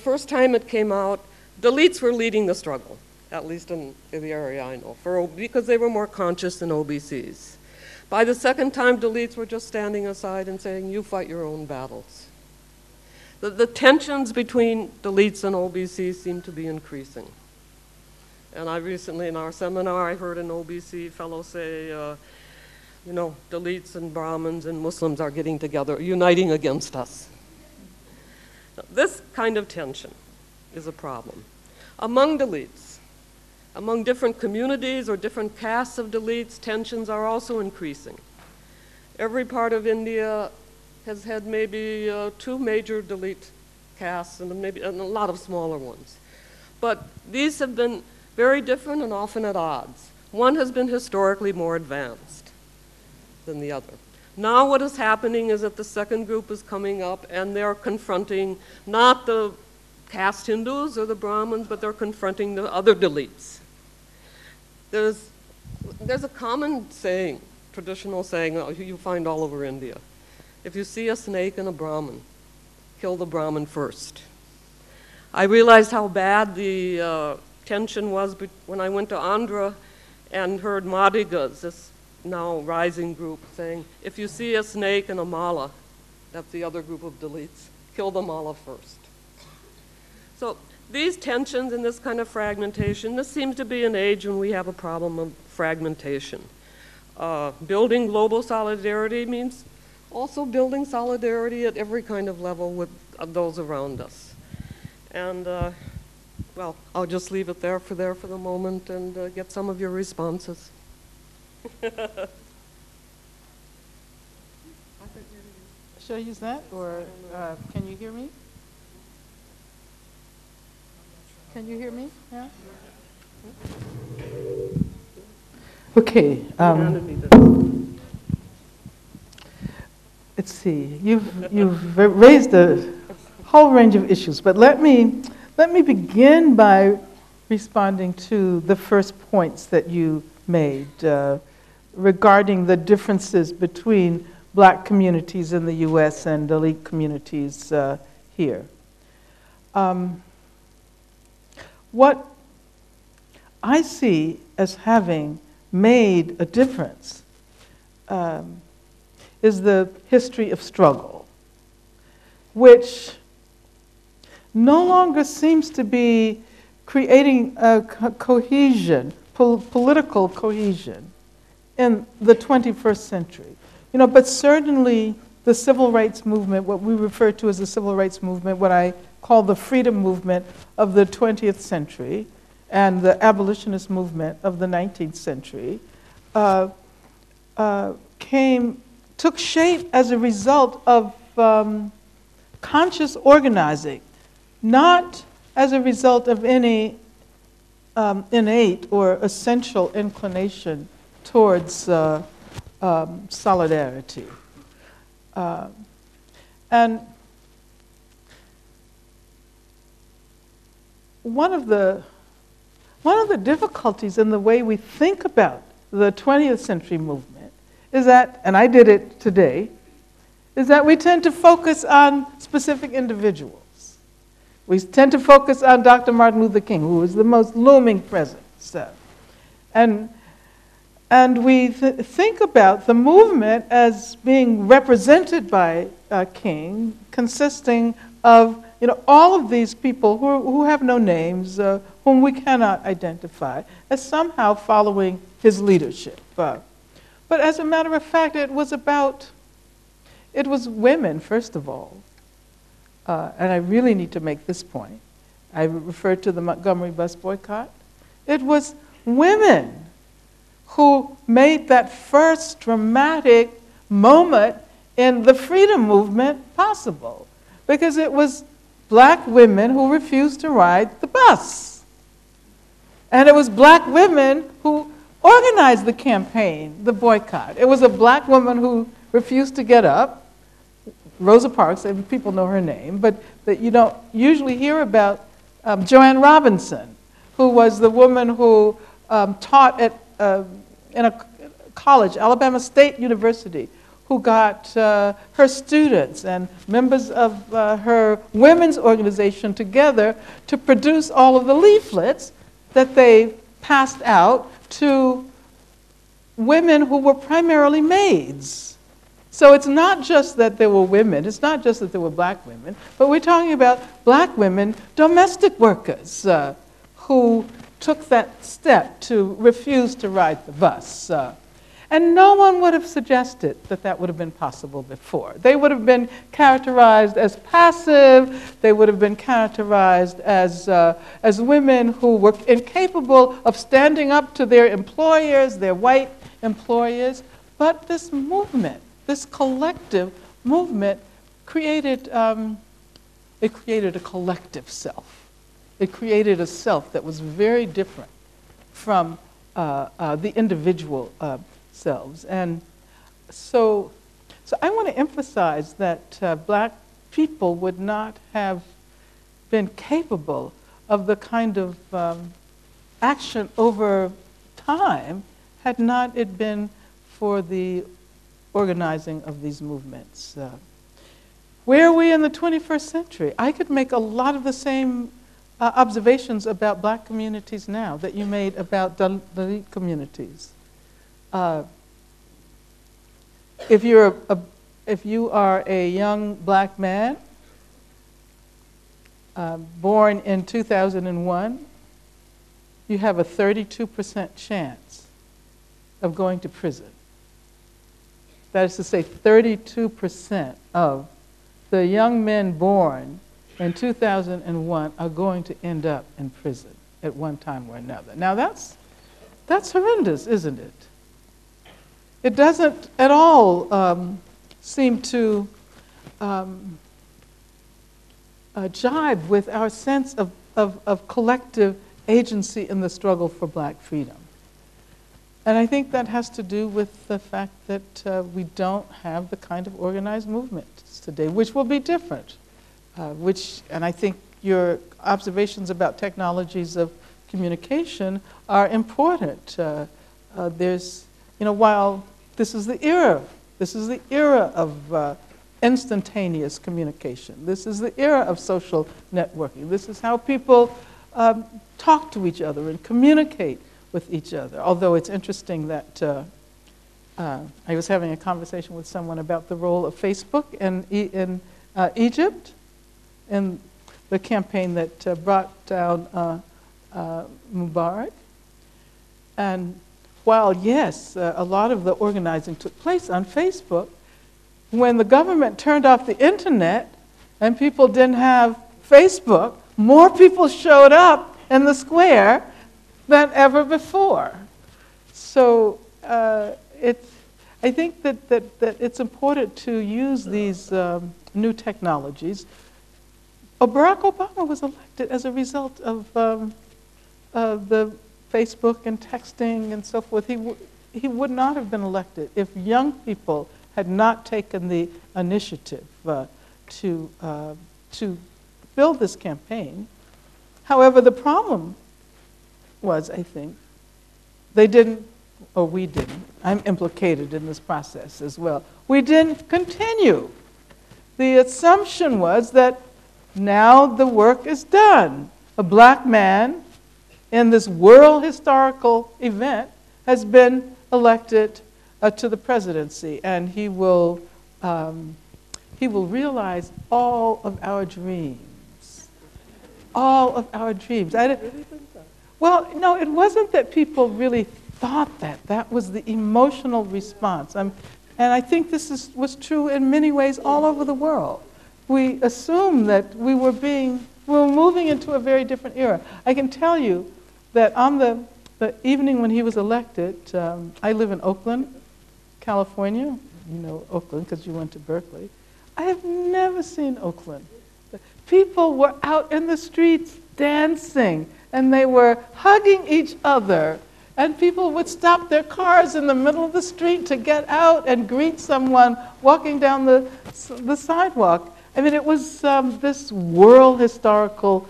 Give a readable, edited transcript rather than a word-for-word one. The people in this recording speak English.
first time it came out, deletes were leading the struggle, at least in the area I know, because they were more conscious than OBCs. By the second time, deletes were just standing aside and saying, you fight your own battles. The tensions between deletes and OBCs seem to be increasing. And I recently, in our seminar, I heard an OBC fellow say, you know, deletes and Brahmins and Muslims are getting together, uniting against us. Now, this kind of tension is a problem. Among deletes, among different communities or different castes of deletes, tensions are also increasing. Every part of India has had maybe 2 major delete castes and a lot of smaller ones. But these have been very different and often at odds. One has been historically more advanced than the other. Now what is happening is that the second group is coming up and they're confronting not the caste Hindus or the Brahmins, but they're confronting the other deletes. There's a common saying, traditional saying you find all over India. If you see a snake and a Brahmin, kill the Brahmin first. I realized how bad the tension was when I went to Andhra and heard Madigas, this now rising group, saying, if you see a snake and a mala, that's the other group of deletes, kill the mala first. So these tensions and this kind of fragmentation, this seems to be an age when we have a problem of fragmentation. Building global solidarity means also building solidarity at every kind of level with those around us. And well, I'll just leave it there for the moment and get some of your responses. Should I use that, or can you hear me? Can you hear me? Yeah. Okay. Let's see. You've raised a whole range of issues, but let me begin by responding to the first points that you made regarding the differences between Black communities in the U.S. and elite communities here. What I see as having made a difference is the history of struggle, which no longer seems to be creating a cohesion, political cohesion in the 21st century. You know, but certainly the civil rights movement, what we refer to as the civil rights movement, what I call the freedom movement of the 20th century, and the abolitionist movement of the 19th century, took shape as a result of conscious organizing, not as a result of any innate or essential inclination towards solidarity. And one of the difficulties in the way we think about the 20th century movement is that, and I did it today, is that we tend to focus on specific individuals. We tend to focus on Dr. Martin Luther King, who is the most looming presence. And we think about the movement as being represented by King, consisting of all of these people who have no names, whom we cannot identify, as somehow following his leadership. But as a matter of fact, it was women, first of all. And I really need to make this point. I referred to the Montgomery bus boycott. It was women who made that first dramatic moment in the freedom movement possible, because it was Black women who refused to ride the bus. And it was Black women who organized the campaign, the boycott. It was a Black woman who refused to get up, Rosa Parks, and people know her name, but that you don't usually hear about Joanne Robinson, who was the woman who taught in a college, Alabama State University, who got her students and members of her women's organization together to produce all of the leaflets that they passed out to women who were primarily maids. So it's not just that there were women, it's not just that there were black women, but we're talking about black women, domestic workers, who took that step to refuse to ride the bus. And no one would have suggested that that would have been possible before. They would have been characterized as passive. They would have been characterized as women who were incapable of standing up to their employers, their white employers. But this movement, this collective movement, created a collective self. It created a self that was very different from the individual selves. And so I want to emphasize that black people would not have been capable of the kind of action over time had not it been for the organizing of these movements. Where are we in the 21st century? I could make a lot of the same observations about black communities now that you made about Dalit communities. If you are a young black man born in 2001, you have a 32% chance of going to prison. That is to say, 32% of the young men born in 2001 are going to end up in prison at one time or another. Now that's horrendous, isn't it? It doesn't at all seem to jibe with our sense of collective agency in the struggle for black freedom. And I think that has to do with the fact that we don't have the kind of organized movements today, which will be different. And I think your observations about technologies of communication are important. While this is the era of instantaneous communication. This is the era of social networking. This is how people talk to each other and communicate with each other. Although it's interesting that I was having a conversation with someone about the role of Facebook in Egypt, in the campaign that brought down Mubarak. And while, yes, a lot of the organizing took place on Facebook, when the government turned off the internet and people didn't have Facebook, more people showed up in the square than ever before. So I think that it's important to use these new technologies. Barack Obama was elected as a result of the Facebook and texting and so forth. He would not have been elected if young people had not taken the initiative to build this campaign. However, the problem was, I think, they didn't, or we didn't, I'm implicated in this process as well, we didn't continue. The assumption was that now the work is done. A black man in this world historical event has been elected to the presidency, and he will realize all of our dreams. All of our dreams. Well, no, it wasn't that people really thought that. That was the emotional response. And I think this was true in many ways all over the world. We assumed that we were moving into a very different era. I can tell you that on the evening when he was elected, I live in Oakland, California. You know Oakland because you went to Berkeley. I have never seen Oakland. People were out in the streets dancing, and they were hugging each other. And people would stop their cars in the middle of the street to get out and greet someone walking down the sidewalk. I mean, it was this world historical